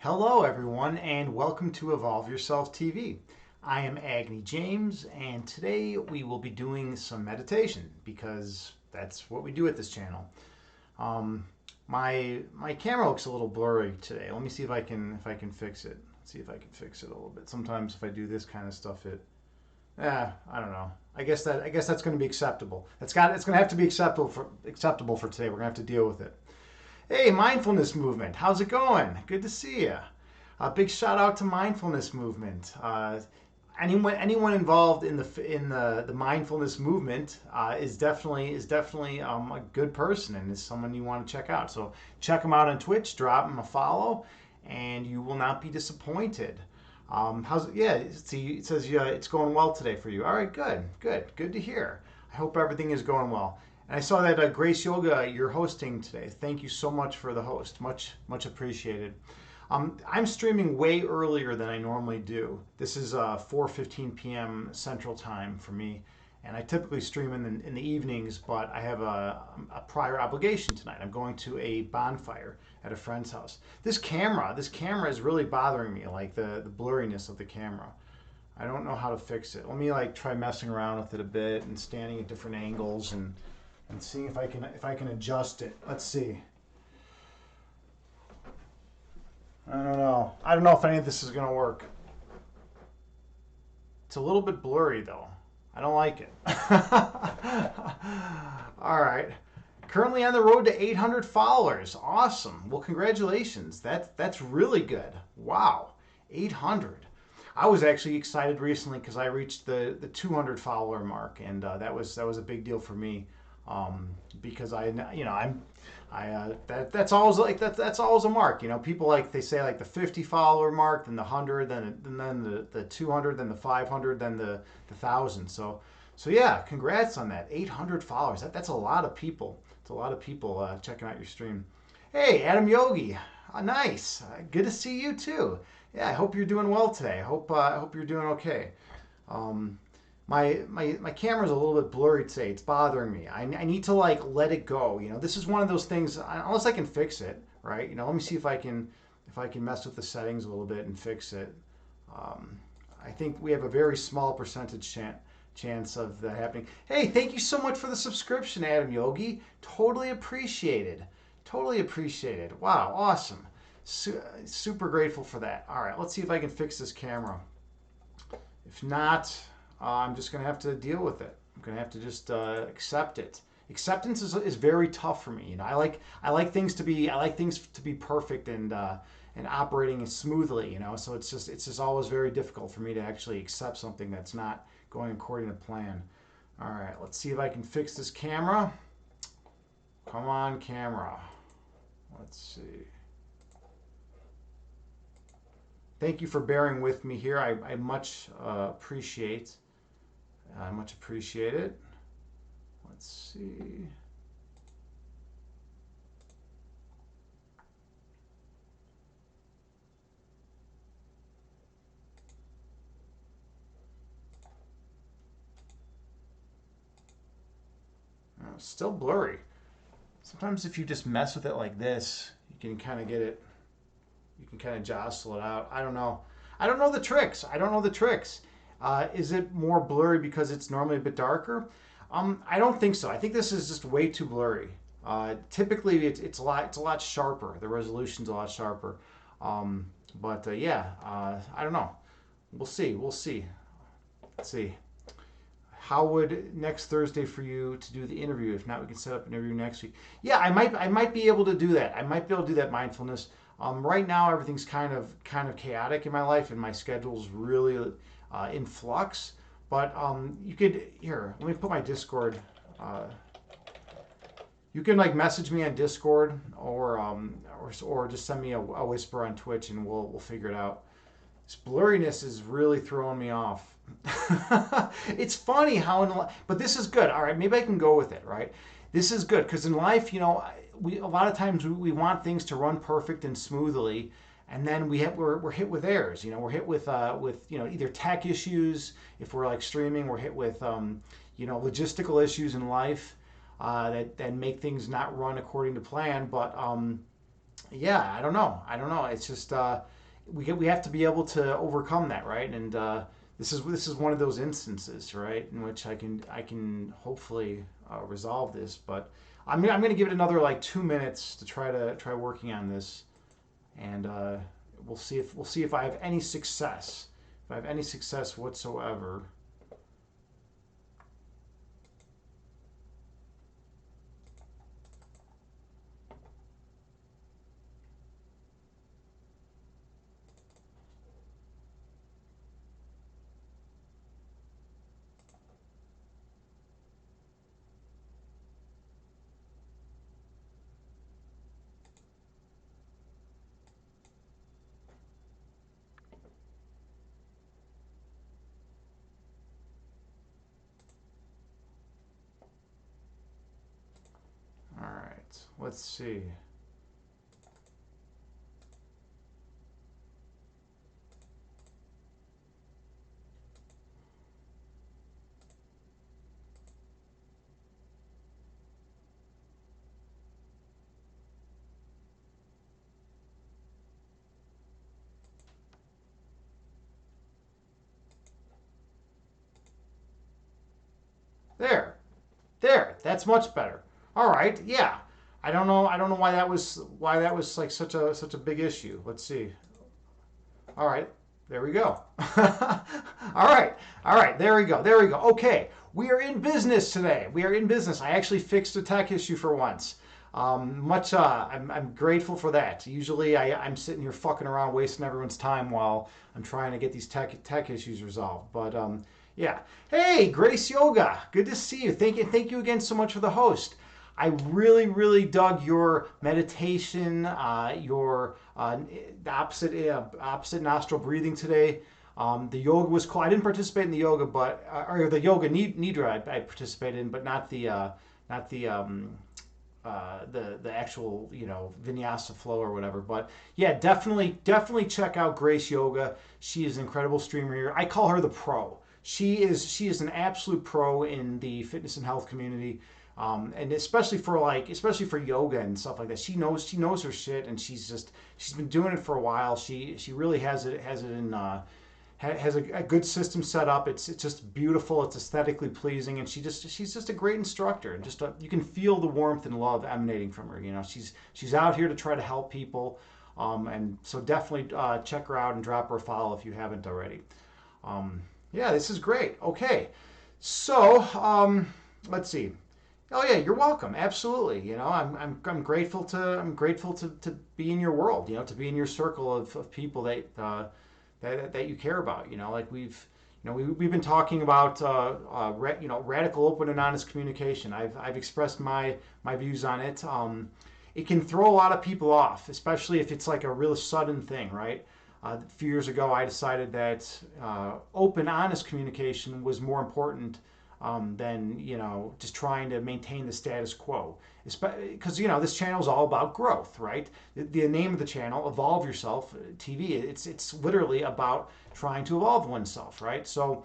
Hello, everyone, and welcome to Evolve Yourself TV. I am Agni James, and today we will be doing some meditation because that's what we do at this channel. Um, my camera looks a little blurry today. Let me see if I can fix it. Let's see if I can fix it a little bit. Sometimes if I do this kind of stuff, I don't know. I guess that's going to be acceptable. It's going to have to be acceptable for today. We're going to have to deal with it. Hey, Mindfulness Movement, how's it going? Good to see you. A big shout out to Mindfulness Movement. Anyone involved in the mindfulness movement is definitely a good person and is someone you want to check out. So check them out on Twitch, drop them a follow, and you will not be disappointed. How's it? Yeah, see, it says it's going well today for you. All right, good to hear. I hope everything is going well. And I saw that Grace Yoga you're hosting today. Thank you so much for the host. Much appreciated. I'm streaming way earlier than I normally do. This is 4:15 p.m. Central Time for me, and I typically stream in the evenings. But I have a prior obligation tonight. I'm going to a bonfire at a friend's house. This camera is really bothering me. Like the blurriness of the camera. I don't know how to fix it. Let me try messing around with it a bit and standing at different angles and seeing if I can adjust it. Let's see. I don't know. I don't know if any of this is going to work. It's a little bit blurry though. I don't like it. All right. Currently on the road to 800 followers. Awesome. Well, congratulations. That's really good. Wow. 800. I was actually excited recently because I reached the 200 follower mark, and that was a big deal for me. Because that's always that's always a mark. People they say the 50 follower mark, then the 100, then the 200, then the 500, then the 1,000. So yeah, congrats on that 800 followers. That's a lot of people. It's a lot of people checking out your stream. Hey, Adam Yogi, nice. Good to see you too. Yeah, I hope you're doing well today. I hope you're doing okay. My camera's a little bit blurry today. It's bothering me. I need to let it go. This is one of those things. Unless I can fix it, right? Let me see if I can mess with the settings a little bit and fix it. I think we have a very small percentage chance of that happening. Hey, thank you so much for the subscription, Adam Yogi. Totally appreciated. Totally appreciated. Wow, awesome. Super grateful for that. All right, let's see if I can fix this camera. If not, I'm just going to have to deal with it. I'm going to have to just accept it. Acceptance is very tough for me. I like things to be perfect and operating smoothly. So it's just always very difficult for me to actually accept something that's not going according to plan. All right, let's see if I can fix this camera. Come on, camera. Let's see. Thank you for bearing with me here. I much appreciate. I much appreciate it. Let's see. Still blurry. Sometimes if you just mess with it like this, you can kind of get it. You can kind of jostle it out. I don't know. I don't know the tricks. I don't know the tricks. Is it more blurry because it's normally a bit darker? I don't think so. I think this is just way too blurry. Typically, it's a lot sharper. The resolution's a lot sharper. Yeah, I don't know. We'll see. We'll see. Let's see. How would next Thursday for you to do the interview? If not, we can set up an interview next week. Yeah, I might be able to do that. I might be able to do that mindfulness. Right now, everything's kind of chaotic in my life, and my schedule's really in flux. But you could let me put my Discord. You can message me on Discord or just send me a whisper on Twitch, and we'll figure it out. This blurriness is really throwing me off. It's funny how but this is good. All right, maybe I can go with it. Right, this is good because in life, we a lot of times we want things to run perfect and smoothly, and then we're hit with errors. We're hit with either tech issues. If we're streaming, we're hit with logistical issues in life that make things not run according to plan. But yeah, I don't know. It's just we have to be able to overcome that, right? And this is one of those instances, right, in which I can hopefully resolve this. But I'm going to give it another like 2 minutes to try working on this, and we'll see if I have any success. If I have any success whatsoever. All right, let's see. There, there. That's much better. All right, yeah. I don't know why that was like such a big issue. Let's see. All right, there we go. All right, there we go, there we go. Okay, we are in business today. We are in business. I actually fixed a tech issue for once. I'm grateful for that. Usually I'm sitting here fucking around wasting everyone's time while I'm trying to get these tech issues resolved. But yeah. Hey, Grace Yoga. Good to see you. Thank you again so much for the host. I really dug your meditation, your opposite nostril breathing today. The yoga was cool. I didn't participate in the yoga, but or the yoga nidra I participated in, but not the actual vinyasa flow or whatever. But yeah, definitely check out Grace Yoga. She is an incredible streamer here. I call her the pro. She is an absolute pro in the fitness and health community. And especially for yoga and stuff like that. She knows her shit, and she's been doing it for a while. She really has it in has a good system set up. It's just beautiful. It's aesthetically pleasing, and she's just a great instructor. And you can feel the warmth and love emanating from her. She's out here to try to help people, and so definitely check her out and drop her a follow if you haven't already. Yeah, this is great. Okay, so let's see. Oh yeah, you're welcome. Absolutely. I'm grateful to be in your world. To be in your circle of people that you care about. Like we've been talking about radical, open, and honest communication. I've expressed my views on it. It can throw a lot of people off, especially if it's like a real sudden thing, right? A few years ago, I decided that open, honest communication was more important than just trying to maintain the status quo. Because this channel is all about growth, right? The name of the channel, Evolve Yourself TV. It's literally about trying to evolve oneself, right? So,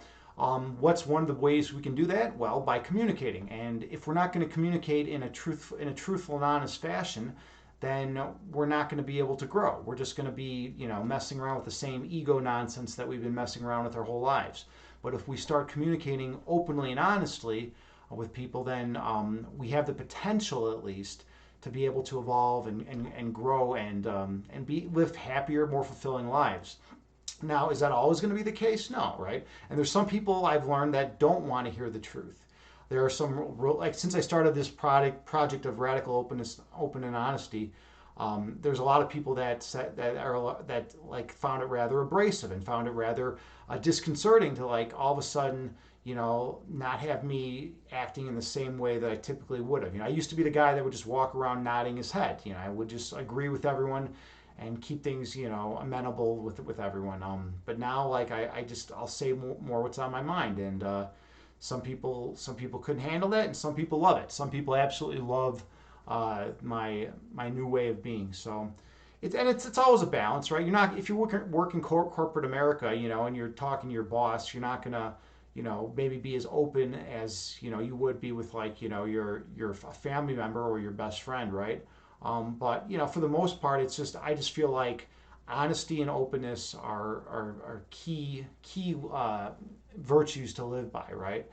what's one of the ways we can do that? Well, by communicating. And if we're not going to communicate in a truthful and honest fashion, then we're not going to be able to grow. We're just going to be, messing around with the same ego nonsense that we've been messing around with our whole lives. But if we start communicating openly and honestly with people, then we have the potential, at least, to be able to evolve and grow and live happier, more fulfilling lives. Now, is that always going to be the case? No, right? And there's some people I've learned that don't want to hear the truth. There are some like since I started this project of radical openness, open and honesty. There's a lot of people that like found it rather abrasive and found it rather disconcerting to like all of a sudden not have me acting in the same way that I typically would have. I used to be the guy that would just walk around nodding his head. I would just agree with everyone and keep things amenable with everyone. But now like I'll say more what's on my mind, and some people couldn't handle that, and some people love it. Some people absolutely love my new way of being. So it's always a balance, right? You're not if you work in corporate America, and you're talking to your boss, you're not gonna maybe be as open as you would be with like your family member or your best friend, right? But for the most part, I just feel like honesty and openness are key virtues to live by, right?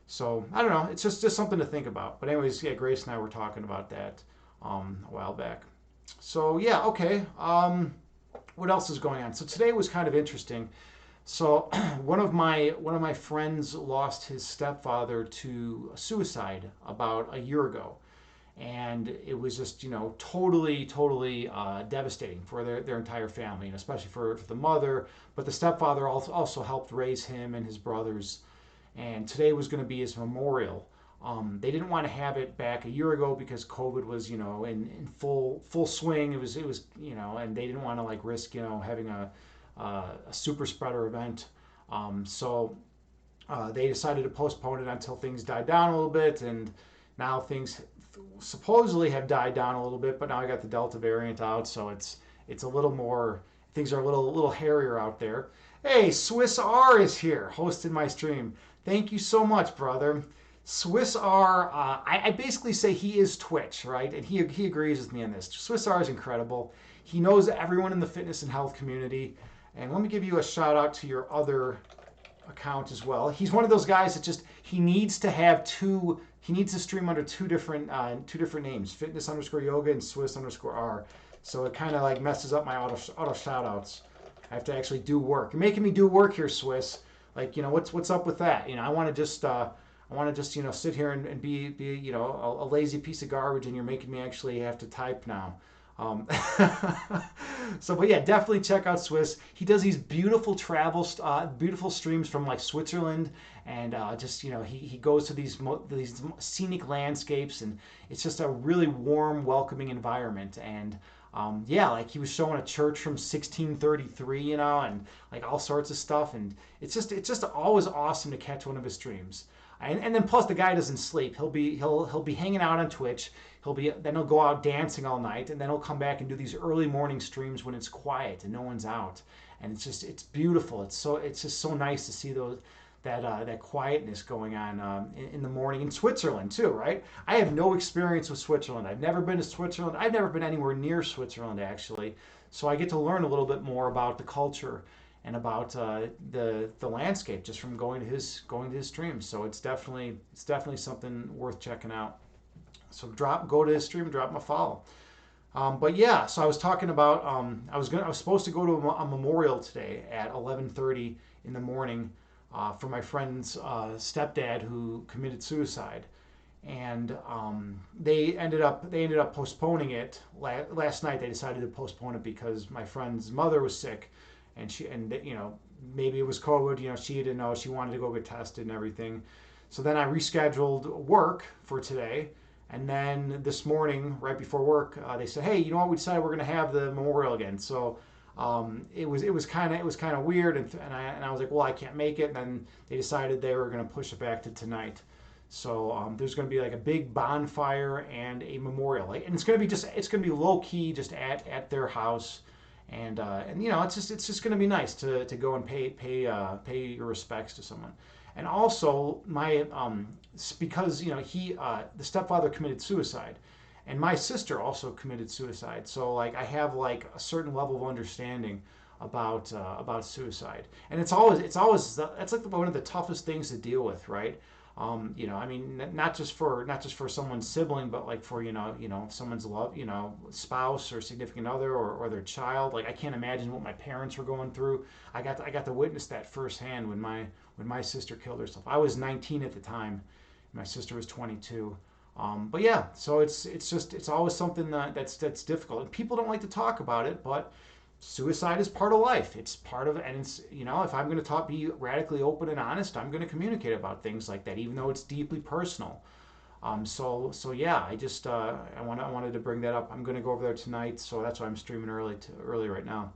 So I don't know. It's just something to think about. But anyways, yeah, Grace and I were talking about that a while back. So yeah, okay. What else is going on? So today was kind of interesting. So one of my friends lost his stepfather to suicide about a year ago, and it was just totally devastating for their entire family, and especially for the mother. But the stepfather also helped raise him and his brothers, and today was going to be his memorial. They didn't want to have it back a year ago because COVID was, in full swing. It was, and they didn't want to like risk, having a super spreader event. So they decided to postpone it until things died down a little bit, and now things supposedly have died down a little bit. But now I got the Delta variant out, so it's a little more. Things are a little hairier out there. Hey, Swiss R is here, hosting my stream. Thank you so much, brother. Swiss R, I basically say he is Twitch, right? And he agrees with me on this. Swiss R is incredible. He knows everyone in the fitness and health community. And let me give you a shout out to your other account as well. He's one of those guys that just he needs to stream under two different names, fitness underscore yoga and Swiss underscore R. So it kind of like messes up my auto shout outs. I have to actually do work. You're making me do work here, Swiss. Like, what's up with that? I want to just sit here and be a lazy piece of garbage, and you're making me actually have to type now. Um, but yeah, definitely check out Swiss. He does these beautiful beautiful streams from like Switzerland, and he goes to these scenic landscapes, and it's just a really warm, welcoming environment. And yeah, like he was showing a church from 1633, and like all sorts of stuff, and it's just always awesome to catch one of his streams. And then plus the guy doesn't sleep. He'll be hanging out on Twitch. He'll go out dancing all night, and then he'll come back and do these early morning streams when it's quiet and no one's out. And it's beautiful. It's just so nice to see that quietness going on in the morning in Switzerland too, right? I have no experience with Switzerland. I've never been to Switzerland. I've never been anywhere near Switzerland actually. So I get to learn a little bit more about the culture and about the landscape just from going to his streams. So it's definitely something worth checking out. So go to his stream, drop him a follow. But yeah, so I was talking about I was supposed to go to a memorial today at 11:30 in the morning for my friend's stepdad who committed suicide, and they ended up postponing it last night. They decided to postpone it because my friend's mother was sick, and maybe it was COVID. She didn't know. She wanted to go get tested and everything. So then I rescheduled work for today. And then this morning, right before work, they said, "Hey, you know what? We decided we're going to have the memorial again." So it was kind of weird, and I was like, "Well, I can't make it." And then they decided they were going to push it back to tonight. So there's going to be like a big bonfire and a memorial, and it's going to be low key, just at their house, and it's just going to be nice to go and pay your respects to someone. And also my because the stepfather committed suicide, and my sister also committed suicide. So like I have like a certain level of understanding about suicide, and it's always that's like one of the toughest things to deal with, right? I mean, not just for someone's sibling, but like for someone's spouse or significant other, or their child. Like I can't imagine what my parents were going through. I got to witness that firsthand when my sister killed herself. I was 19 at the time. My sister was 22. But yeah, so it's always something that's difficult, and people don't like to talk about it, but suicide is part of life. It's part of, and it's if I'm going to be radically open and honest, I'm going to communicate about things like that, even though it's deeply personal. So yeah, I wanted to bring that up. I'm going to go over there tonight, so that's why I'm streaming early right now.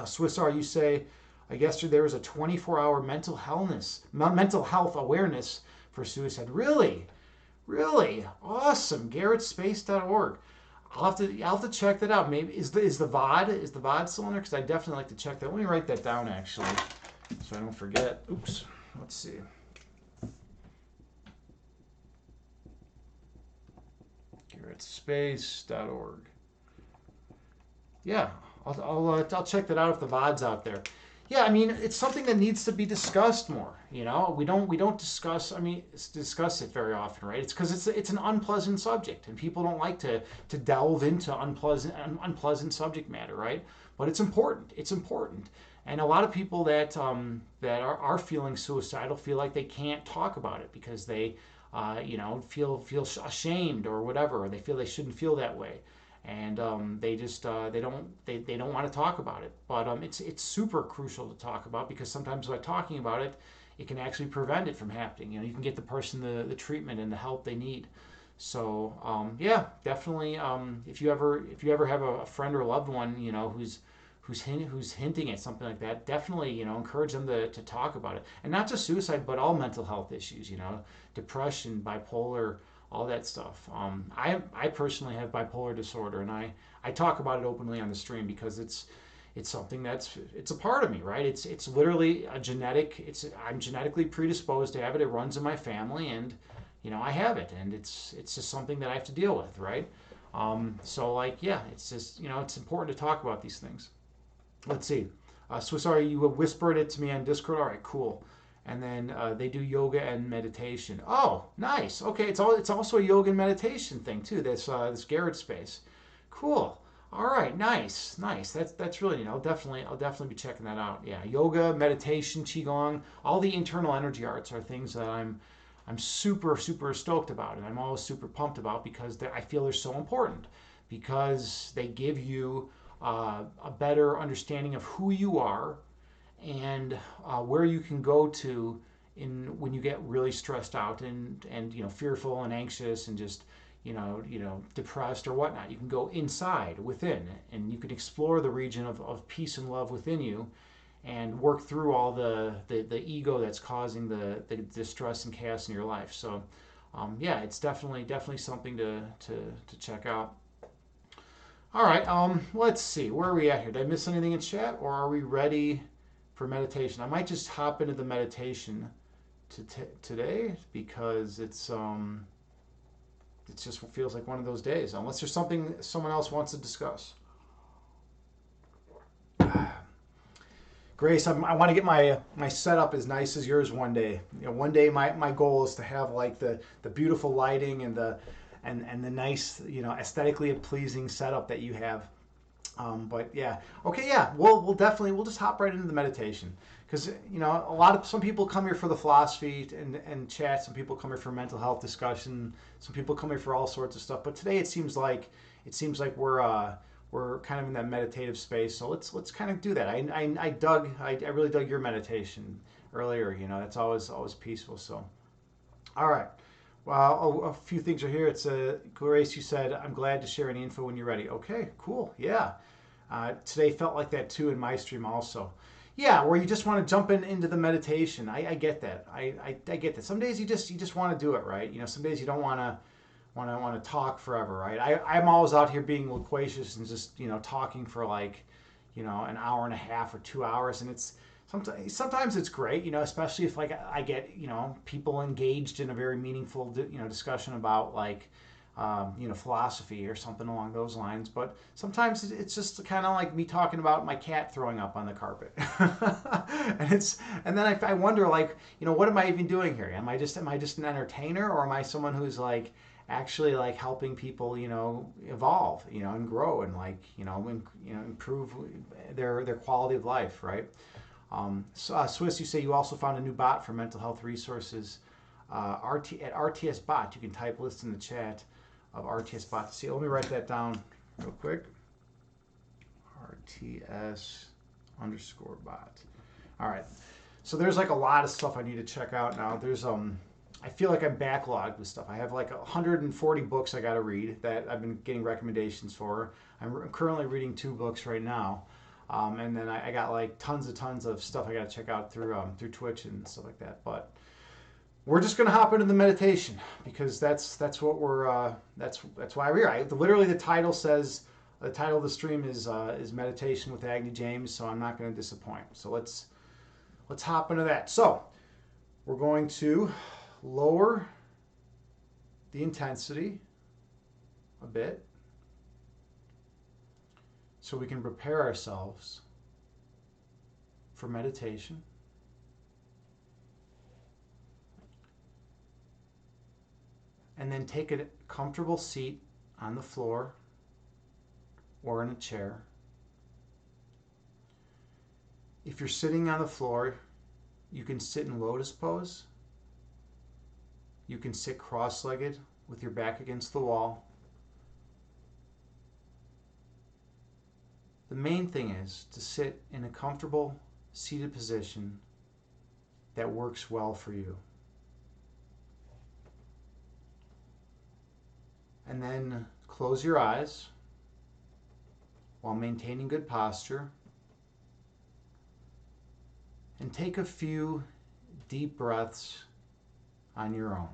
Swiss R, you say, yesterday there was a 24-hour mental health awareness for suicide. Really awesome. GarrettSpace.org. I'll have to check that out. Maybe is the VOD still in there? Because I definitely like to check that. Let me write that down actually, so I don't forget. Oops. Let's see. here. It's space.org. Yeah, I'll check that out if the VOD's out there. Yeah, I mean, it's something that needs to be discussed more. You know, we don't discuss. I mean, discuss it very often, right? It's because it's an unpleasant subject, and people don't like to delve into unpleasant subject matter, right? But it's important. It's important, and a lot of people that are feeling suicidal feel like they can't talk about it because they, feel ashamed or whatever, or they feel they shouldn't feel that way, and they just they don't want to talk about it. But it's super crucial to talk about because sometimes by talking about it, it can actually prevent it from happening. You know, you can get the person the treatment and the help they need. So yeah, definitely. If you ever have a friend or a loved one, who's hinting at something like that, definitely encourage them to talk about it, and not just suicide, but all mental health issues. Depression, bipolar, all that stuff. I personally have bipolar disorder, and I talk about it openly on the stream because it's something it's a part of me, right? It's literally a genetic. I'm genetically predisposed to have it. It runs in my family, and I have it, and it's just something that I have to deal with, right? So like yeah, it's just it's important to talk about these things. Let's see. So sorry, you whispered it to me on Discord. All right, cool. And then they do yoga and meditation. Oh, nice. Okay, it's also a yoga and meditation thing too. This Garrett space. Cool. All right, nice. That's really neat. I'll definitely be checking that out. Yeah, yoga, meditation, qigong, all the internal energy arts are things that I'm super super stoked about, and I'm always super pumped about because I feel they're so important because they give you a better understanding of who you are and where you can go to when you get really stressed out and fearful and anxious and just depressed or whatnot. You can go inside within and you can explore the region of peace and love within you and work through all the ego that's causing the stress and chaos in your life. So yeah, it's definitely something to check out. All right, let's see. Where are we at here? Did I miss anything in chat, or are we ready for meditation? I might just hop into the meditation today because it just feels like one of those days. Unless there's something someone else wants to discuss. Grace, I want to get my setup as nice as yours one day. One day my goal is to have like the beautiful lighting and the nice, aesthetically pleasing setup that you have. But yeah, okay, yeah, we'll just hop right into the meditation because some people come here for the philosophy and chat. Some people come here for mental health discussion. Some people come here for all sorts of stuff. But today it seems like we're kind of in that meditative space. So let's kind of do that. I really dug your meditation earlier. That's always peaceful. So all right. Well, a few things are here. It's Grace, you said, I'm glad to share any info when you're ready. Okay, cool. Yeah. Today felt like that too in my stream also. Yeah, where you just want to jump into the meditation. I get that. I get that. Some days you just want to do it, right? Some days you don't want to talk forever, right? I'm always out here being loquacious and just talking for like an hour and a half or 2 hours, and it's sometimes it's great, especially if like I get people engaged in a very meaningful discussion about like philosophy or something along those lines. But sometimes it's just kind of like me talking about my cat throwing up on the carpet, and then I wonder like what am I even doing here? Am I just an entertainer, or am I someone who's like actually like helping people evolve and grow and like improve their quality of life, right? Swiss, you say you also found a new bot for mental health resources at RTS Bot. You can type list in the chat of RTS Bot to see. Let me write that down real quick. RTS_bot. All right. So there's like a lot of stuff I need to check out now. There's I feel like I'm backlogged with stuff. I have like 140 books I got to read that I've been getting recommendations for. I'm currently reading 2 books right now. And then I got like tons of stuff I got to check out through Twitch and stuff like that. But we're just gonna hop into the meditation because that's what we're that's why we're here. Literally the title says the title of the stream is meditation with Agni James, so I'm not going to disappoint. So let's hop into that. So we're going to lower the intensity a bit so we can prepare ourselves for meditation. And then take a comfortable seat on the floor or in a chair. If you're sitting on the floor, you can sit in lotus pose. You can sit cross-legged with your back against the wall. The main thing is to sit in a comfortable seated position that works well for you. And then close your eyes while maintaining good posture. And take a few deep breaths on your own.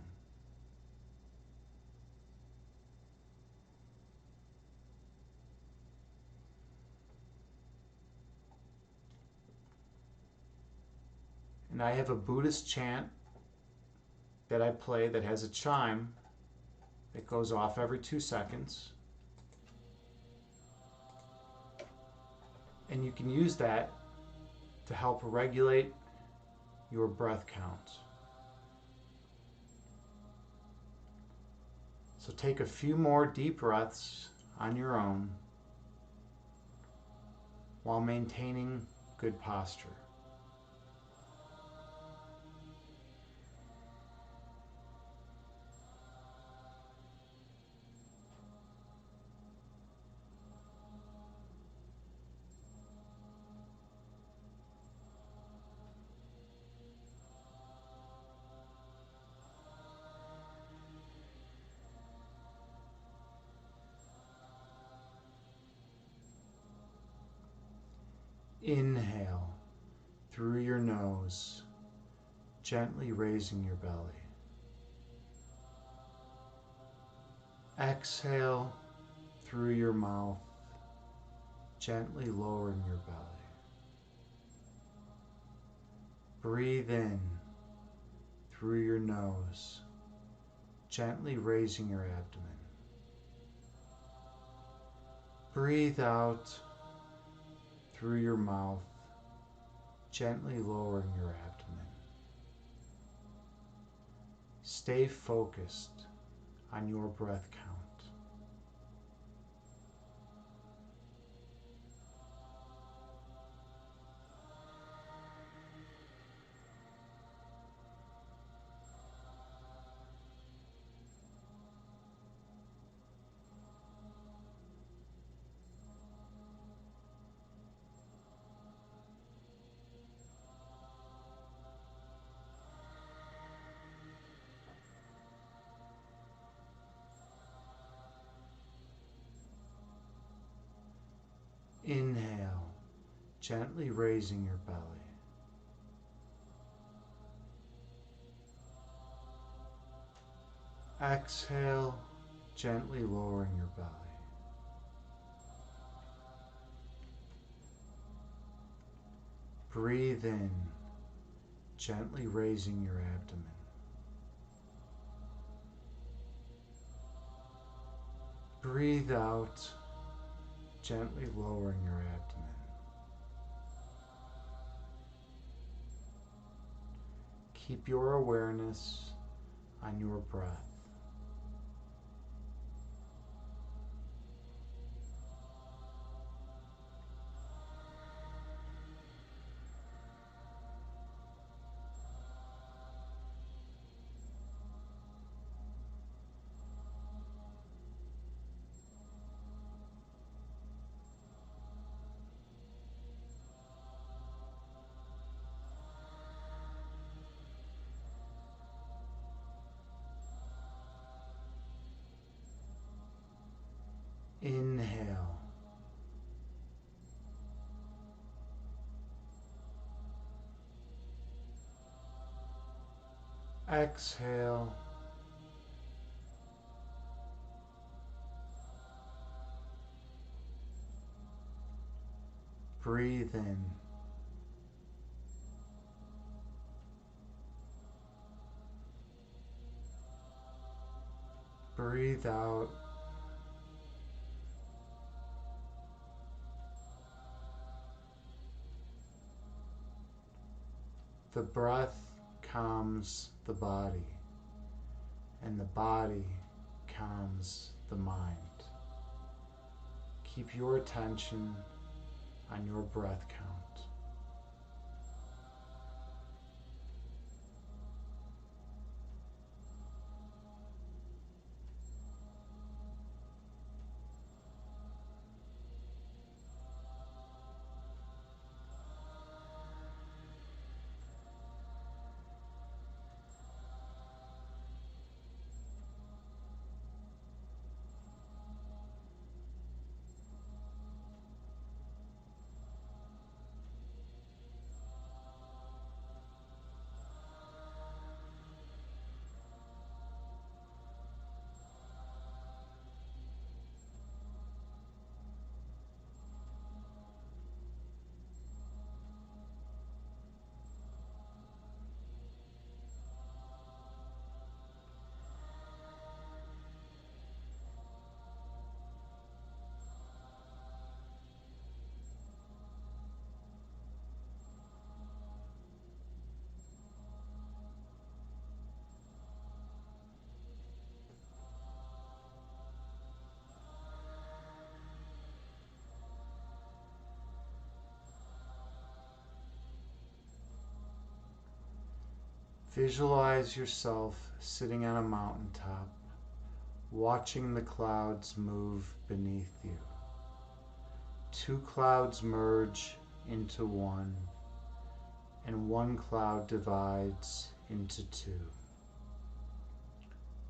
And I have a Buddhist chant that I play that has a chime that goes off every 2 seconds. And you can use that to help regulate your breath count. So take a few more deep breaths on your own while maintaining good posture. Inhale through your nose, gently raising your belly. Exhale through your mouth, gently lowering your belly. Breathe in through your nose, gently raising your abdomen. Breathe out through your mouth, gently lowering your abdomen. Stay focused on your breath count. Inhale, gently raising your belly. Exhale, gently lowering your belly. Breathe in, gently raising your abdomen. Breathe out, gently lowering your abdomen. Keep your awareness on your breath. Inhale. Exhale. Breathe in. Breathe out, The breath calms the body, and the body calms the mind. Keep your attention on your breath count. Visualize yourself sitting on a mountaintop, watching the clouds move beneath you. Two clouds merge into one, and one cloud divides into two.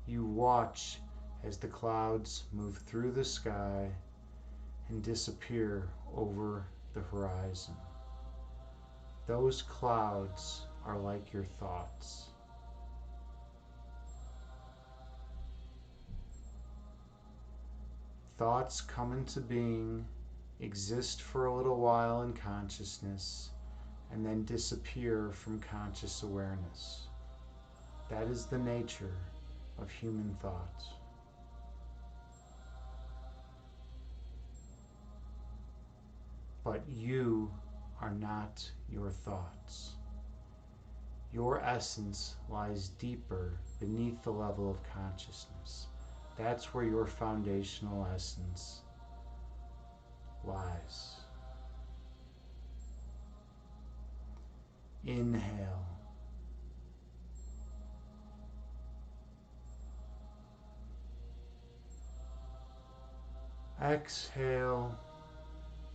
You watch as the clouds move through the sky and disappear over the horizon. Those clouds are like your thoughts. Thoughts come into being, exist for a little while in consciousness, and then disappear from conscious awareness. That is the nature of human thoughts. But you are not your thoughts. Your essence lies deeper beneath the level of consciousness. That's where your foundational essence lies. Inhale. Exhale,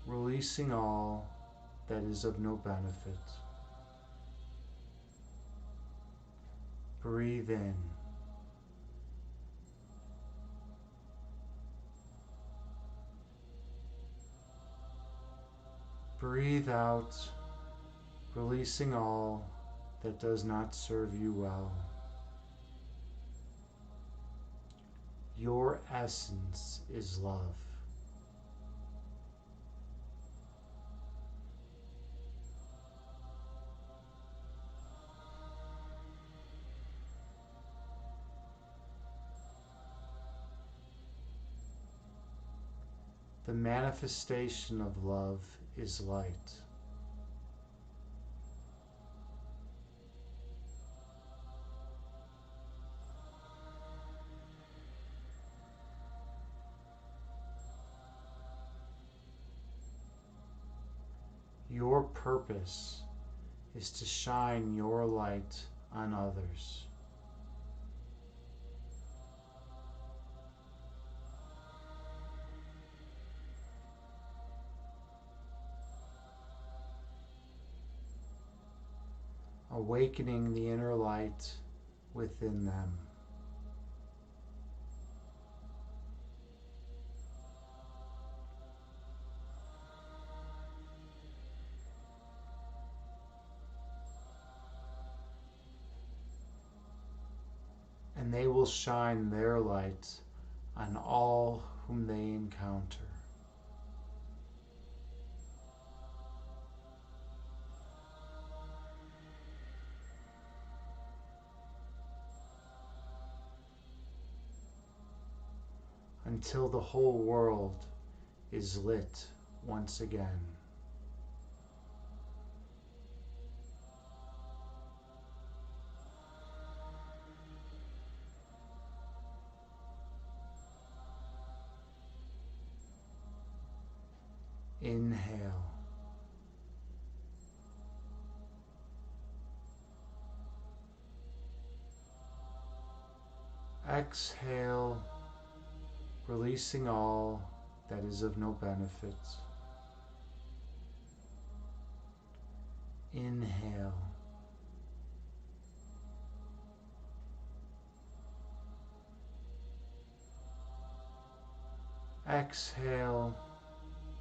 releasing all that is of no benefit. Breathe in. Breathe out, releasing all that does not serve you well. Your essence is love. The manifestation of love is light. Your purpose is to shine your light on others. Awakening the inner light within them. And they will shine their light on all whom they encounter. Until the whole world is lit once again. Inhale. Exhale, releasing all that is of no benefit. Inhale. Exhale,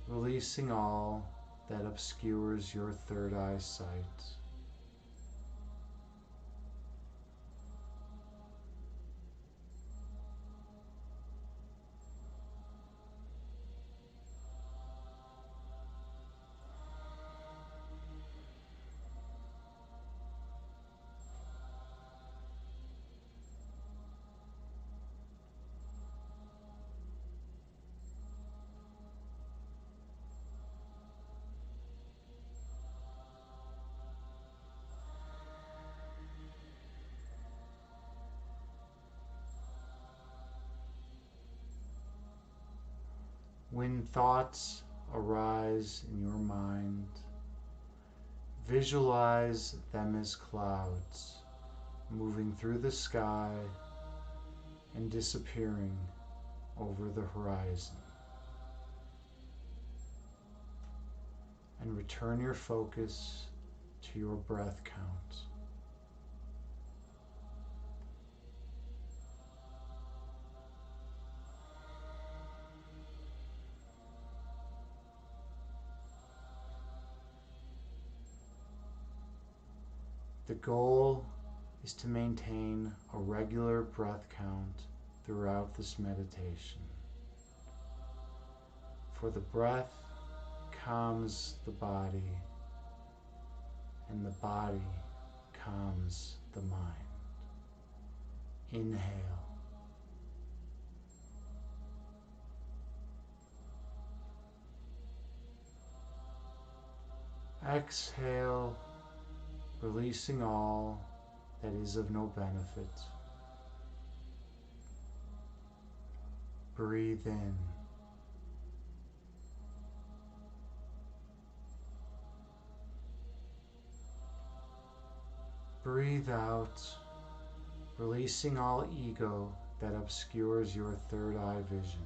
releasing all that obscures your third eye sight. When thoughts arise in your mind, visualize them as clouds moving through the sky and disappearing over the horizon. And return your focus to your breath count. The goal is to maintain a regular breath count throughout this meditation. For the breath calms the body, and the body calms the mind. Inhale. Exhale, releasing all that is of no benefit. Breathe in. Breathe out, releasing all ego that obscures your third eye vision.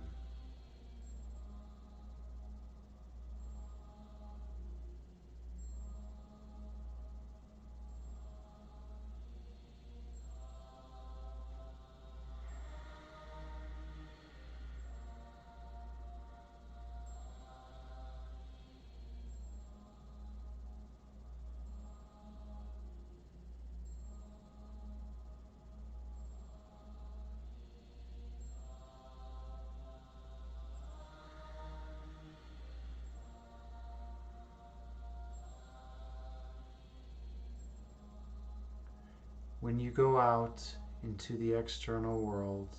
When you go out into the external world,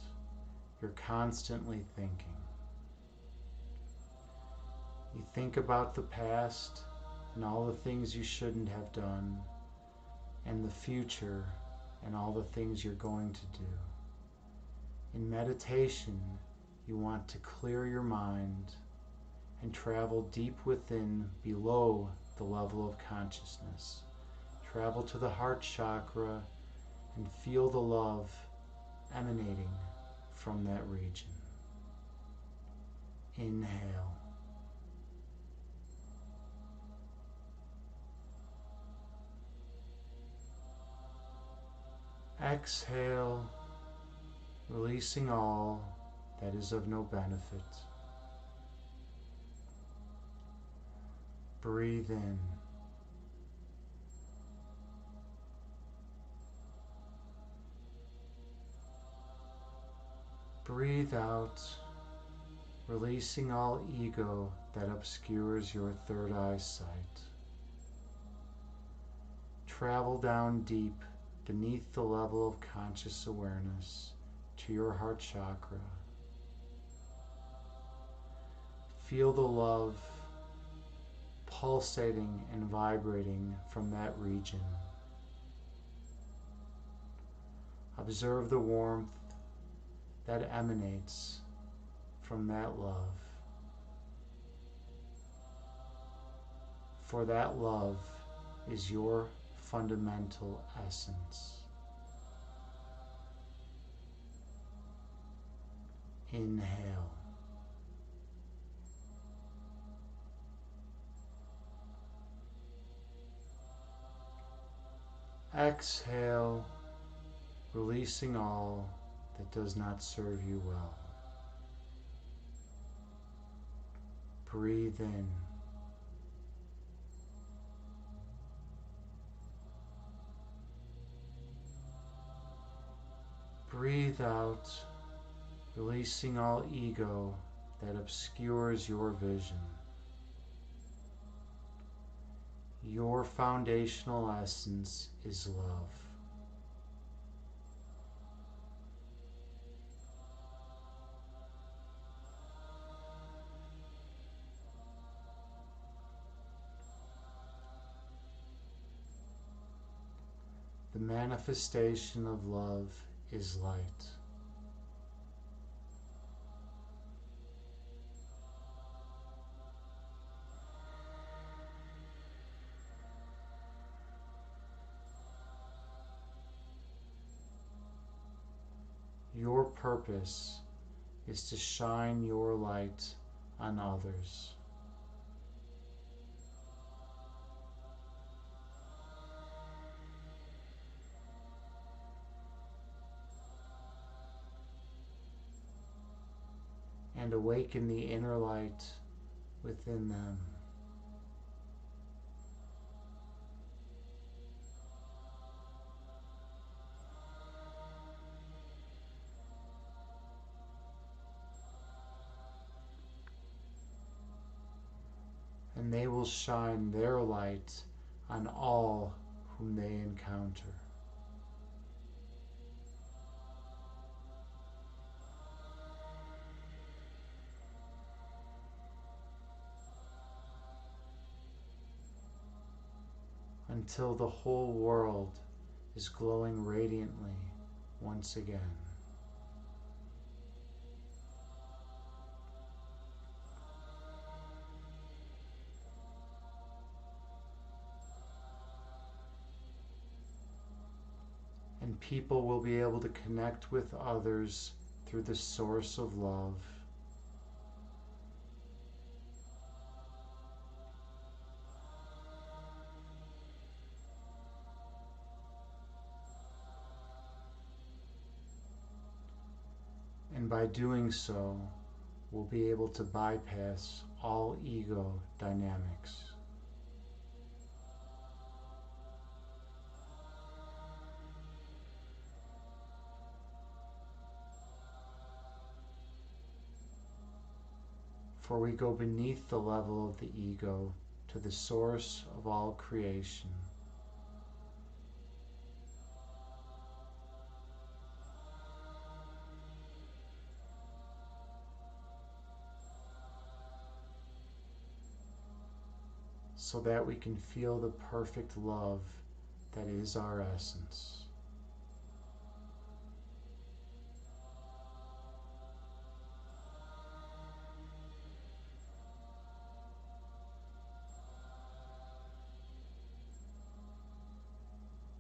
you're constantly thinking. You think about the past and all the things you shouldn't have done, and the future and all the things you're going to do. In meditation, you want to clear your mind and travel deep within, below the level of consciousness. Travel to the heart chakra and feel the love emanating from that region. Inhale. Exhale, releasing all that is of no benefit. Breathe in. Breathe out, releasing all ego that obscures your third eye sight. Travel down deep beneath the level of conscious awareness to your heart chakra. Feel the love pulsating and vibrating from that region. Observe the warmth that emanates from that love. for that love is your fundamental essence. Inhale. Exhale, releasing all that does not serve you well. Breathe in. Breathe out, releasing all ego that obscures your vision. Your foundational essence is love. The manifestation of love is light. Your purpose is to shine your light on others. And awaken the inner light within them. And they will shine their light on all whom they encounter. Until the whole world is glowing radiantly once again. And people will be able to connect with others through the source of love. And by doing so, we'll be able to bypass all ego dynamics. For we go beneath the level of the ego to the source of all creation. So that we can feel the perfect love that is our essence.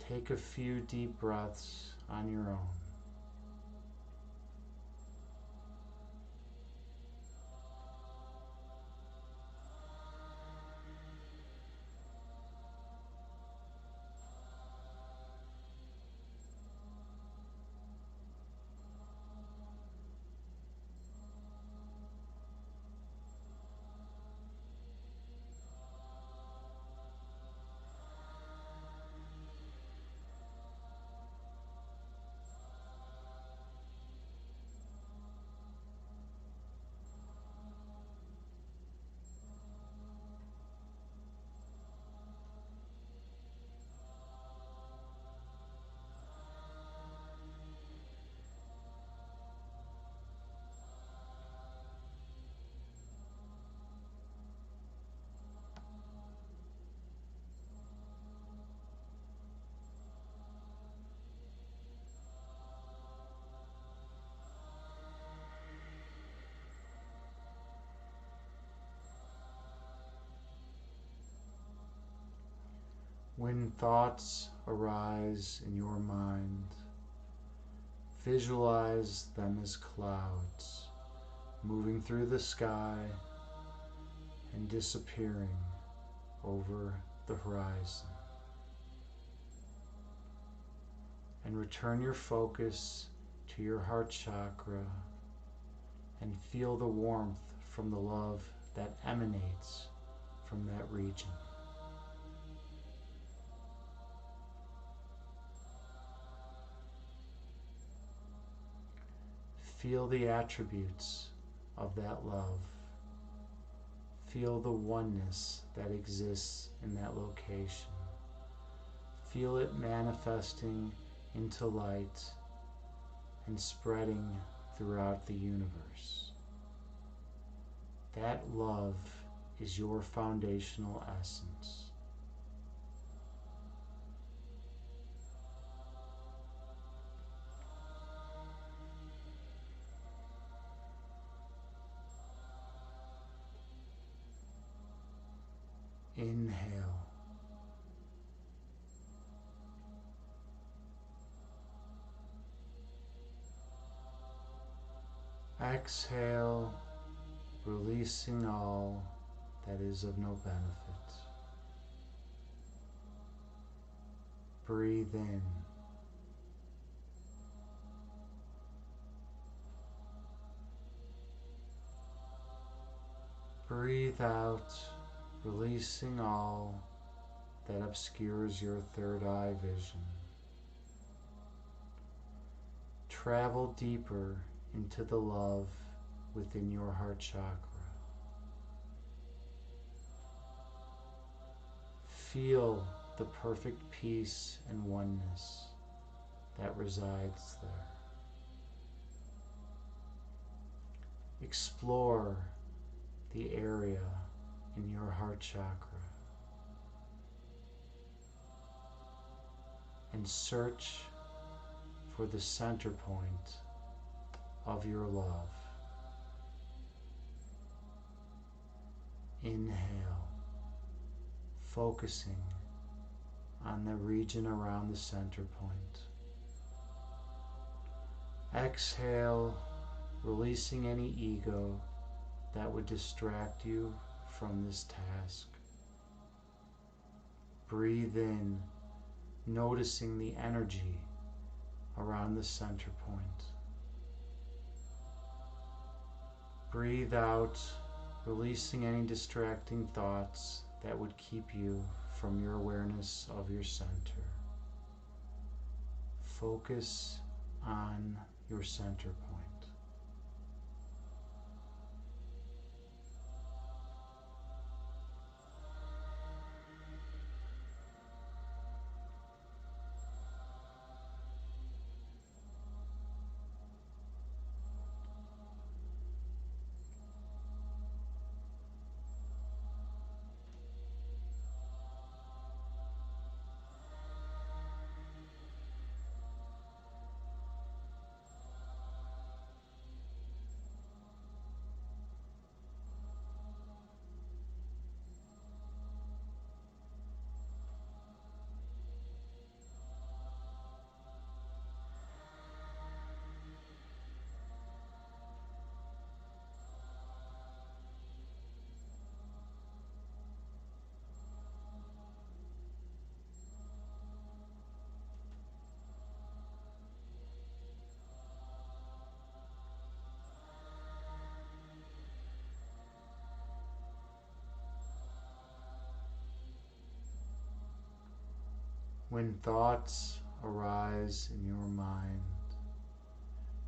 Take a few deep breaths on your own. When thoughts arise in your mind, visualize them as clouds moving through the sky and disappearing over the horizon. And return your focus to your heart chakra and feel the warmth from the love that emanates from that region. Feel the attributes of that love. Feel the oneness that exists in that location. Feel it manifesting into light and spreading throughout the universe. That love is your foundational essence. Inhale. Exhale, releasing all that is of no benefit. Breathe in. Breathe out, releasing all that obscures your third eye vision. Travel deeper into the love within your heart chakra. Feel the perfect peace and oneness that resides there. Explore the area in your heart chakra and search for the center point of your love. Inhale, focusing on the region around the center point. Exhale, releasing any ego that would distract you from this task. Breathe in, noticing the energy around the center point. Breathe out, releasing any distracting thoughts that would keep you from your awareness of your center. Focus on your center point. When thoughts arise in your mind,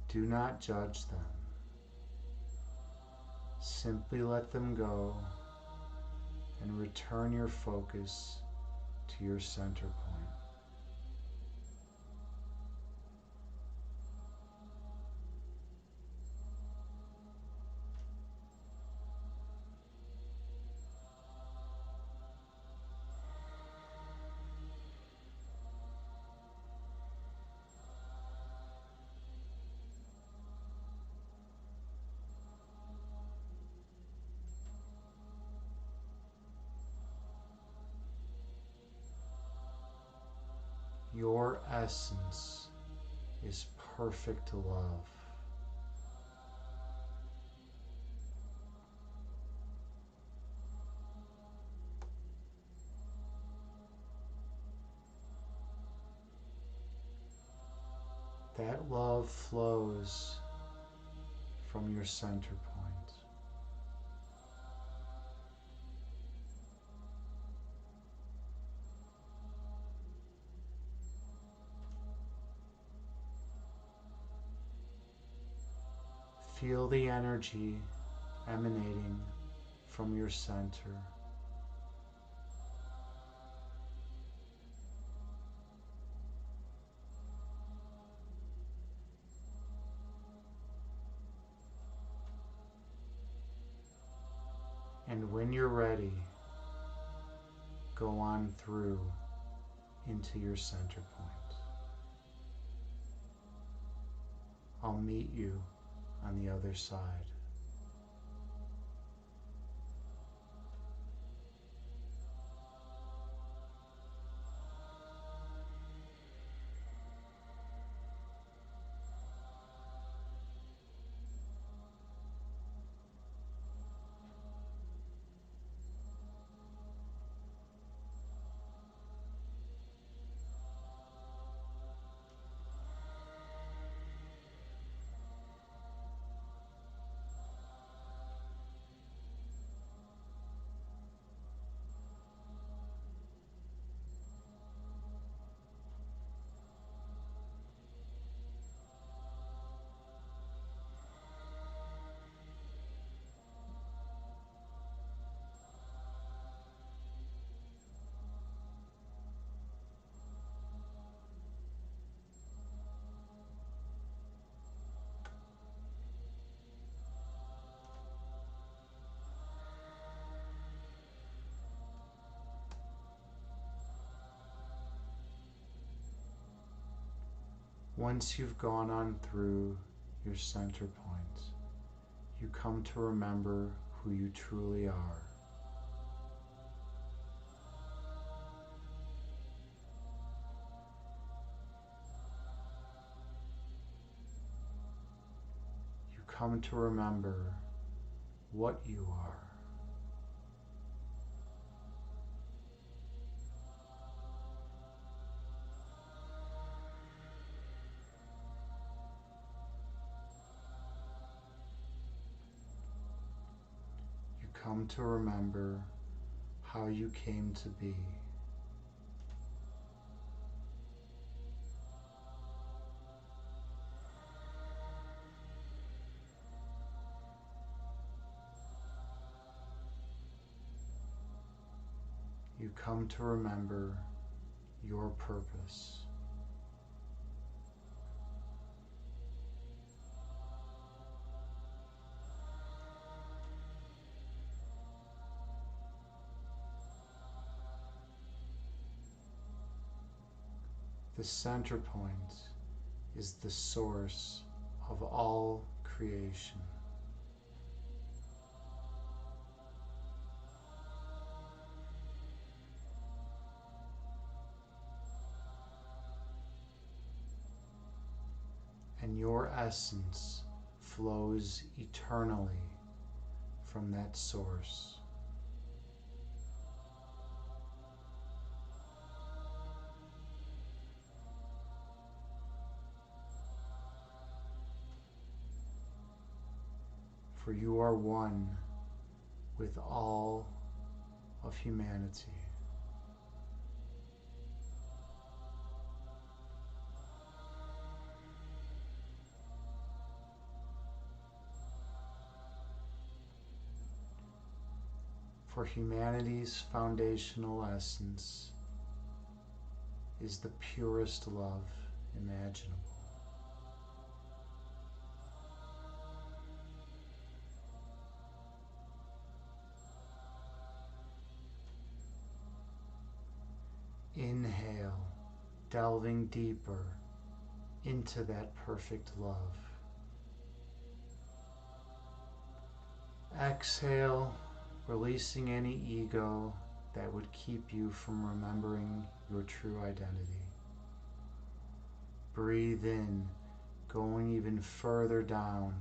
do not judge them. Simply let them go and return your focus to your center point. Your essence is perfect love. That love flows from your center point. Feel the energy emanating from your center. And when you're ready, go on through into your center point. I'll meet you on the other side. Once you've gone on through your center point, you come to remember who you truly are. You come to remember what you are. You come to remember how you came to be. You come to remember your purpose. The center point is the source of all creation. And your essence flows eternally from that source. For you are one with all of humanity. For humanity's foundational essence is the purest love imaginable. Inhale, delving deeper into that perfect love. Exhale, releasing any ego that would keep you from remembering your true identity. Breathe in, going even further down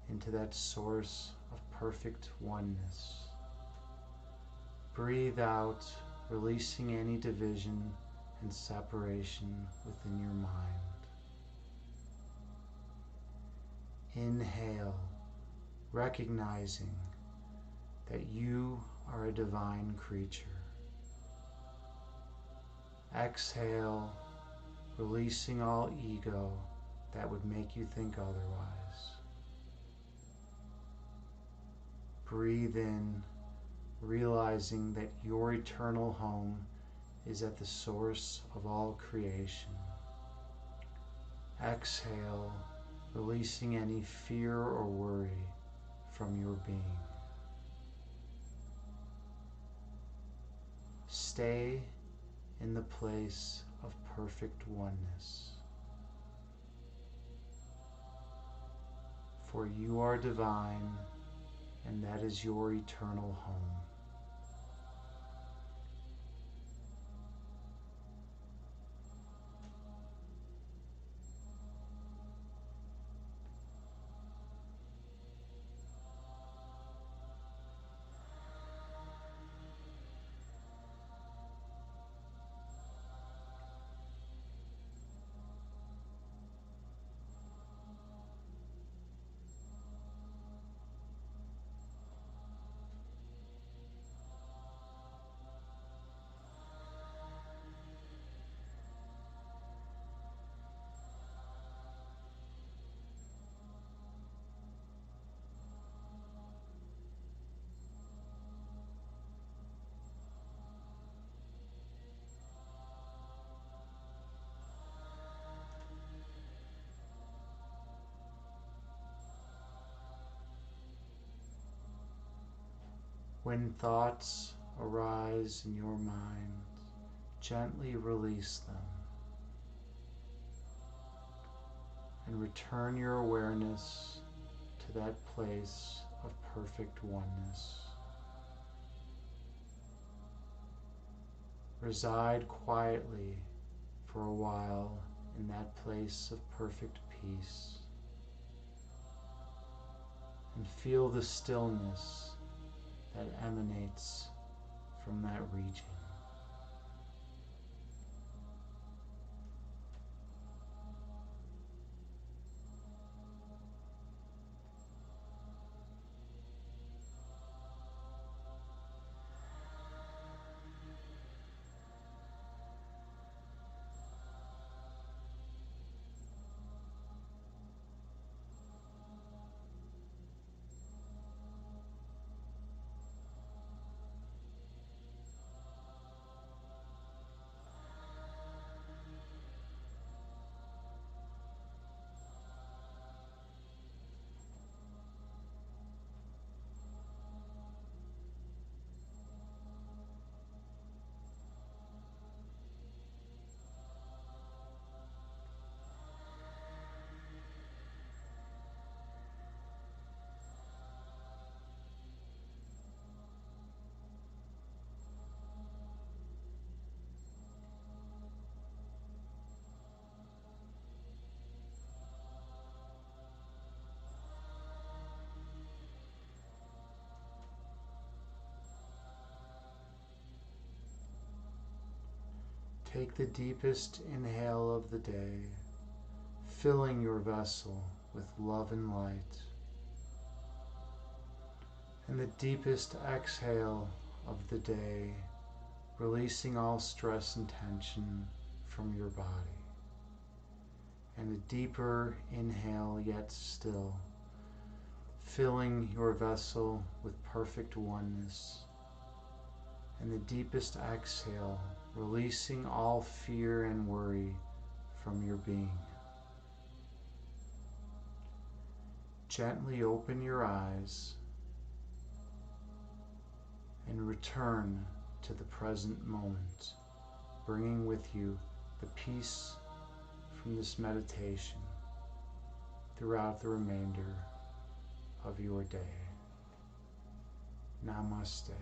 into that source of perfect oneness. Breathe out, releasing any division and separation within your mind. Inhale, recognizing that you are a divine creature. Exhale, releasing all ego that would make you think otherwise. Breathe in, realizing that your eternal home is at the source of all creation. Exhale, releasing any fear or worry from your being. Stay in the place of perfect oneness. For you are divine, and that is your eternal home. When thoughts arise in your mind, gently release them and return your awareness to that place of perfect oneness. Reside quietly for a while in that place of perfect peace and feel the stillness that emanates from that region. Take the deepest inhale of the day, filling your vessel with love and light, and the deepest exhale of the day, releasing all stress and tension from your body. And a deeper inhale yet still, filling your vessel with perfect oneness, and the deepest exhale, releasing all fear and worry from your being. Gently open your eyes and return to the present moment, bringing with you the peace from this meditation throughout the remainder of your day. Namaste.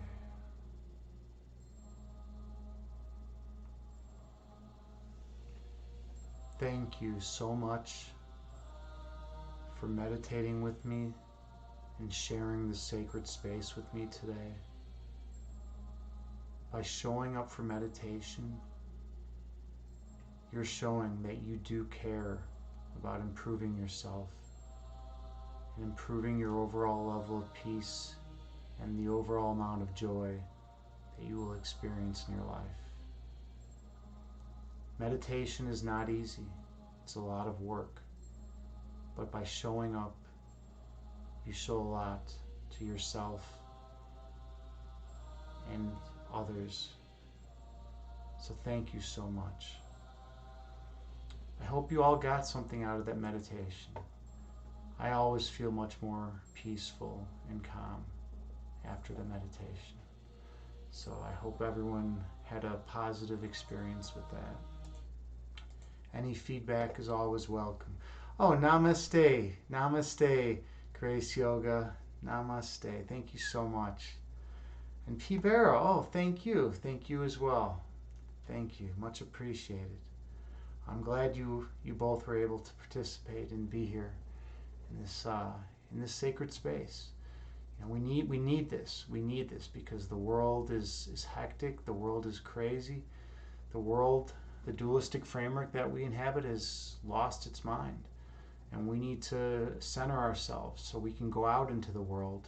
thank you so much for meditating with me and sharing this sacred space with me today. By showing up for meditation, you're showing that you do care about improving yourself and improving your overall level of peace and the overall amount of joy that you will experience in your life. Meditation is not easy. It's a lot of work. But by showing up, you show a lot to yourself and others. So thank you so much. I hope you all got something out of that meditation. I always feel much more peaceful and calm after the meditation. So I hope everyone had a positive experience with that. Any feedback is always welcome. Oh, namaste. Namaste, Grace Yoga. Namaste. Thank you so much. And P. Barrow, oh, thank you. Thank you as well. Thank you. Much appreciated. I'm glad you both were able to participate and be here in this sacred space. You know, we need this. We need this because the world is hectic. The world is crazy. The dualistic framework that we inhabit has lost its mind. And we need to center ourselves so we can go out into the world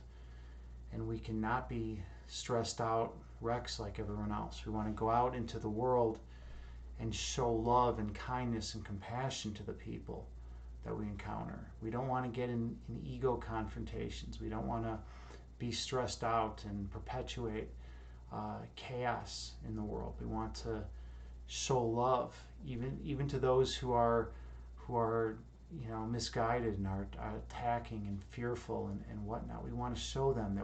and we cannot be stressed out wrecks like everyone else. We want to go out into the world and show love and kindness and compassion to the people that we encounter. We don't want to get in ego confrontations. We don't want to be stressed out and perpetuate chaos in the world. We want to show love even to those who are misguided and are attacking and fearful and whatnot. We want to show them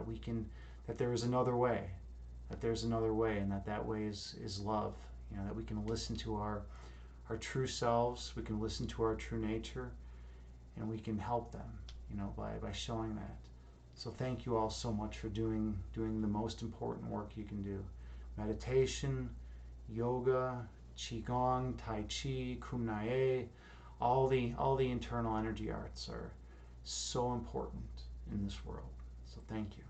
that there is another way, and that way is love. That we can listen to our true selves, we can listen to our true nature, and we can help them, by showing that. So thank you all so much for doing the most important work you can do. Meditation, yoga, qigong, tai chi, kumnaye, all the internal energy arts are so important in this world. So thank you.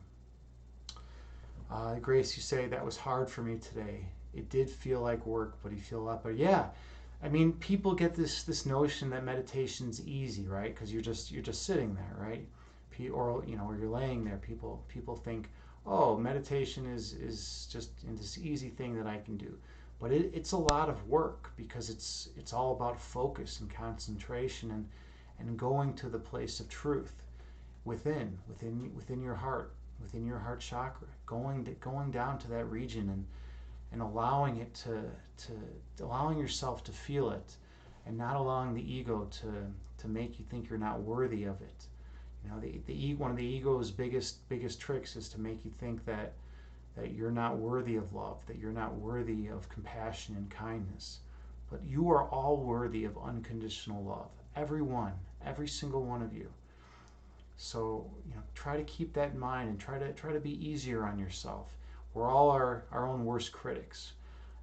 Grace, you say that was hard for me today. It did feel like work, but you feel a lot better. Yeah, I mean, people get this notion that meditation's easy, right? Because you're just sitting there, right? Or you're laying there. People think, oh, meditation is just this easy thing that I can do. But it's a lot of work because it's all about focus and concentration and going to the place of truth within your heart, within your heart chakra, going down to that region and allowing it to allowing yourself to feel it, and not allowing the ego to make you think you're not worthy of it. One of the ego's biggest tricks is to make you think that you're not worthy of love, that you're not worthy of compassion and kindness. But you are all worthy of unconditional love. Every single one of you. So try to keep that in mind and try to be easier on yourself. We're all our own worst critics,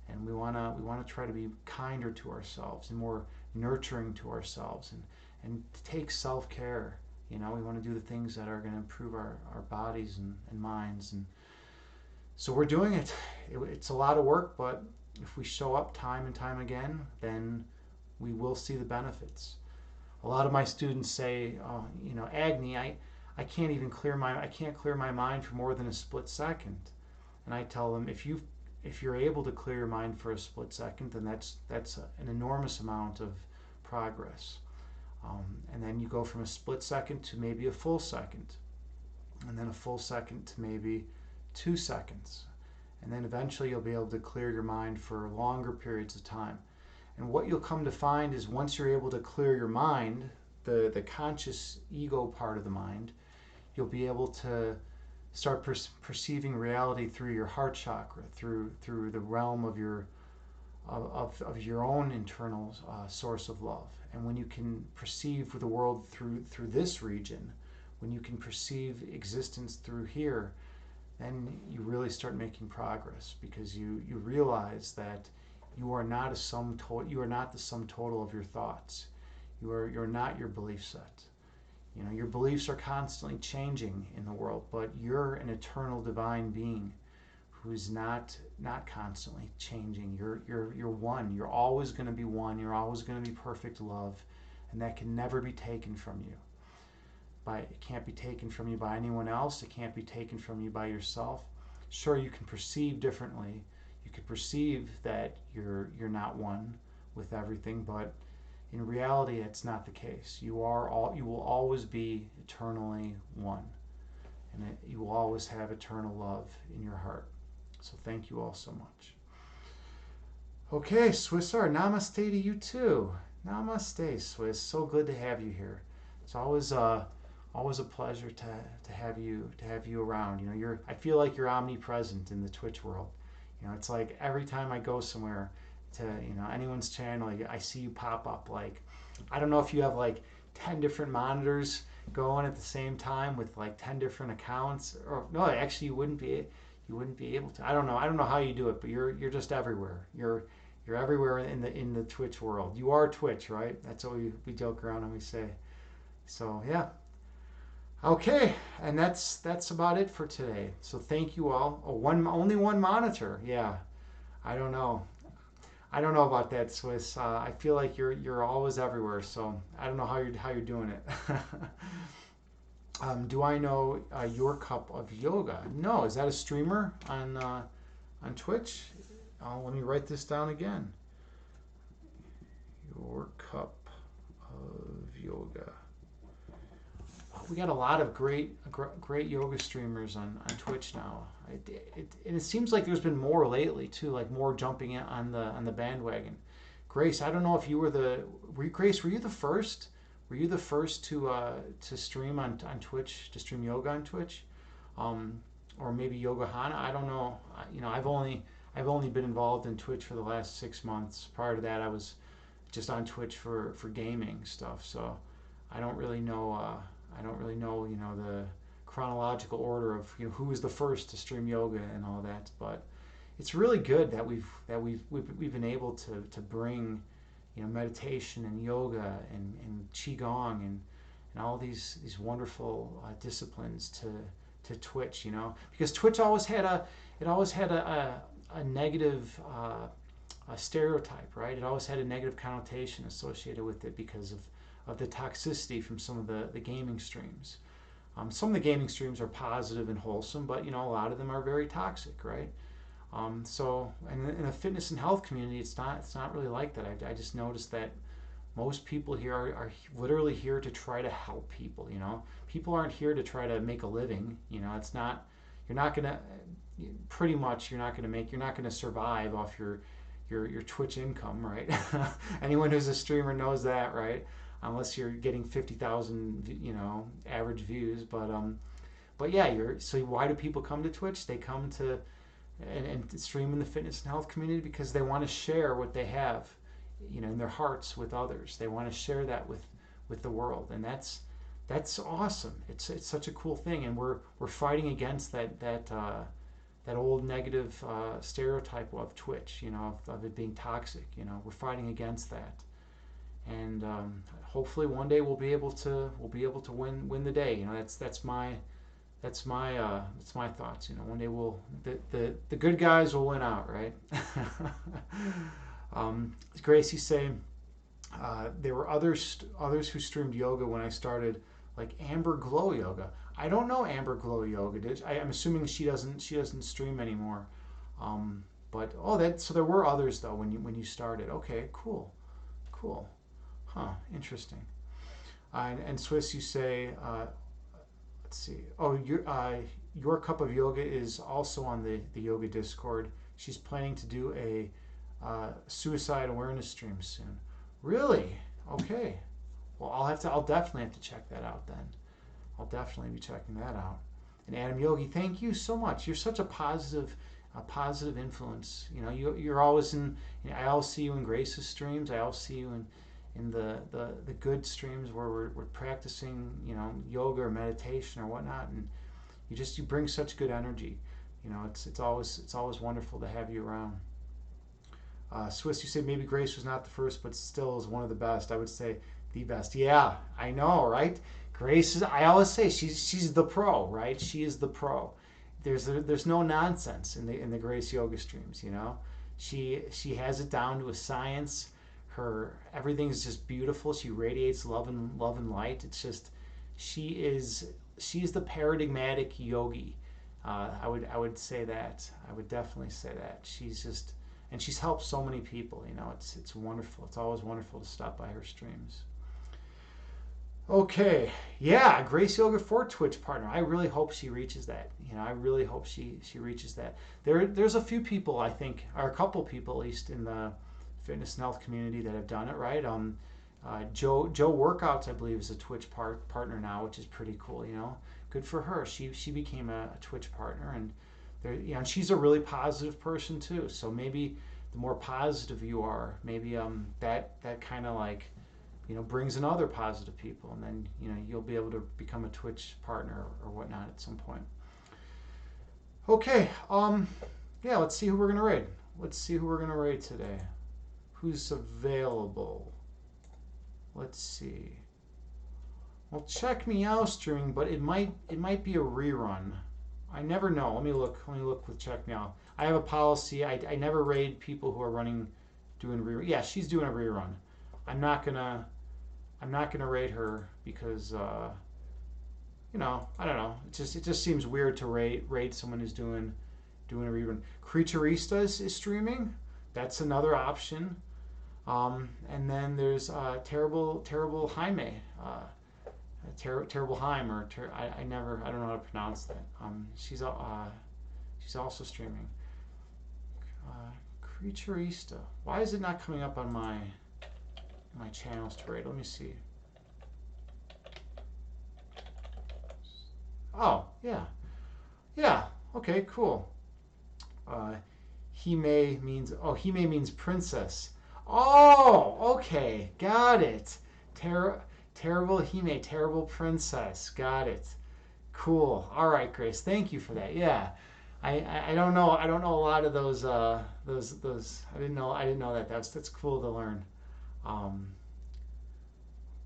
and we wanna try to be kinder to ourselves and more nurturing to ourselves and take self-care. We want to do the things that are going to improve our bodies and minds. And so we're doing it. It's a lot of work, but if we show up time and time again, then we will see the benefits. A lot of my students say, oh, Agni, I can't clear my mind for more than a split second. And I tell them, if you're able to clear your mind for a split second, then that's an enormous amount of progress. And then you go from a split second to maybe a full second, and then a full second to maybe 2 seconds. And then eventually you'll be able to clear your mind for longer periods of time. And what you'll come to find is once you're able to clear your mind, the conscious ego part of the mind, you'll be able to start perceiving reality through your heart chakra, through the realm of your own internal source of love. And when you can perceive the world through this region, when you can perceive existence through here, then you really start making progress, because you realize that You are not a sum total. You are not the sum total of your thoughts. You're not your belief set. You know, your beliefs are constantly changing in the world, but you're an eternal divine being who's not constantly changing. You're one. You're always going to be one. You're always going to be perfect love, and that can never be taken from you. It can't be taken from you by anyone else. It can't be taken from you by yourself. Sure, you can perceive differently. You can perceive that you're not one with everything, but in reality, it's not the case. You will always be eternally one, and you will always have eternal love in your heart. So thank you all so much. Okay, Swissar, namaste to you too. Namaste, Swiss. So good to have you here. It's always a pleasure to have you around. You know, I feel like you're omnipresent in the Twitch world. You know, it's like every time I go somewhere to, you know, anyone's channel, I see you pop up. Like, I don't know if you have like 10 different monitors going at the same time with like 10 different accounts, or no, actually you wouldn't be able to. I don't know how you do it, but you're just everywhere. You're everywhere in the Twitch world. You are Twitch, right? That's what we joke around and we say. So yeah. Okay, and that's about it for today. So thank you all. Oh, only one monitor. Yeah, I don't know. I don't know about that, Swiss. I feel like you're always everywhere. So I don't know how you're doing it. Do I know Your Cup of Yoga? No, is that a streamer on Twitch? Oh, let me write this down again. Your Cup of Yoga. We got a lot of great yoga streamers on Twitch now. And it seems like there's been more lately too, like more jumping in on the bandwagon. Grace, I don't know if you were Grace, were you the first? Were you the first to stream on Twitch, to stream yoga on Twitch, or maybe Yoga Hana? I don't know. You know, I've only been involved in Twitch for the last 6 months. Prior to that, I was just on Twitch for gaming stuff. So I don't really know. You know, the chronological order of, you know, who was the first to stream yoga and all that. But it's really good that we've been able to bring, you know, meditation and yoga and qigong and all these wonderful disciplines to Twitch. You know, because Twitch always had a negative a stereotype, right? It always had a negative connotation associated with it because of the toxicity from some of the gaming streams. Some of the gaming streams are positive and wholesome, but you know, a lot of them are very toxic, right? So, and in the fitness and health community, it's not really like that. I just noticed that most people here are literally here to try to help people. You know, people aren't here to try to make a living. You know, it's not. You're not gonna. Pretty much, you're not gonna survive off your Twitch income, right? Anyone who's a streamer knows that, right? Unless you're getting 50,000, you know, average views. But yeah, so why do people come to Twitch? They come to and stream in the fitness and health community because they want to share what they have, you know, in their hearts with others. They want to share that with the world, and that's awesome. It's such a cool thing, and we're fighting against that old negative stereotype of Twitch, you know, of it being toxic. You know, we're fighting against that. And hopefully one day we'll be able to win the day. You know, that's my thoughts. You know, one day the good guys will win out, right? Grace, you say there were others who streamed yoga when I started, like Amber Glow Yoga. I don't know Amber Glow Yoga. I'm assuming she doesn't stream anymore. But so there were others though when you started. Okay, cool. Huh, interesting. And Swiss, you say, let's see. Oh, your Cup of Yoga is also on the yoga Discord. She's planning to do a suicide awareness stream soon. Really? Okay. Well, I'll definitely have to check that out then. I'll definitely be checking that out. And Adam Yogi, thank you so much. You're such a positive influence. You know, you're always in. You know, I always see you in Grace's streams. I always see you in the good streams where we're practicing, you know, yoga or meditation or whatnot, and you bring such good energy. You know, it's always wonderful to have you around. Swiss, you say maybe Grace was not the first, but still is one of the best. I would say the best. Yeah, I know, right? Grace is. I always say she's the pro, right? She is the pro. There's no nonsense in the Grace yoga streams. You know, she has it down to a science. Her everything's just beautiful. She radiates love and light. It's just she's the paradigmatic yogi. I would say that. I would definitely say that. She's just and she's helped so many people. You know, it's wonderful. It's always wonderful to stop by her streams. Okay, yeah, Grace Yoga for Twitch partner. I really hope she reaches that. You know, I really hope she reaches that. There's a few people I think, or a couple people at least in the fitness and health community that have done it right. Joe Workouts I believe is a Twitch partner now, which is pretty cool. You know, good for her. She became a Twitch partner, and and she's a really positive person too. So maybe the more positive you are, maybe that kind of like brings in other positive people, and then you'll be able to become a Twitch partner or whatnot at some point. Okay, yeah, let's see who we're gonna raid. Let's see who we're gonna raid today. Who's available? Let's see. Well, check me out streaming, but it might be a rerun. I never know. Let me look with check me out. I have a policy. I never raid people who are doing rerun. Yeah, she's doing a rerun. I'm not gonna rate her because I don't know. It just seems weird to rate someone who's doing a rerun. Creaturista is streaming. That's another option. And then there's terrible Jaime. Terrible Heim I don't know how to pronounce that. She's also streaming. Creaturista. Why is it not coming up on my channels to rate? Let me see. Oh, yeah. Okay, cool. Hime means princess. Oh, okay, got it. Terrible Hime, terrible princess. Got it. Cool. All right, Grace. Thank you for that. Yeah. I don't know. I don't know a lot of those. I didn't know that. That's cool to learn.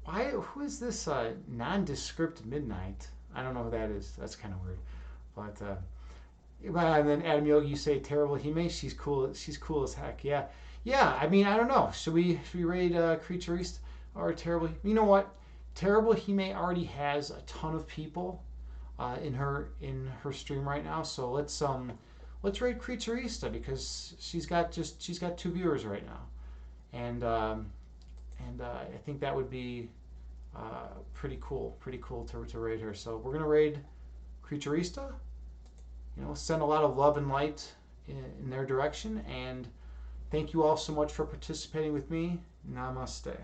Who is this nondescript midnight? I don't know who that is. That's kind of weird. But and then Adam Yogi, you say terrible Hime. She's cool. She's cool as heck. Yeah. I mean, I don't know. Should we raid Creature East or terrible? You know what? Terrible Hime already has a ton of people in her stream right now. So let's raid Creaturista because she's got 2 viewers right now, and I think that would be pretty cool to raid her. So we're gonna raid Creaturista. Send a lot of love and light in their direction, and thank you all so much for participating with me. Namaste.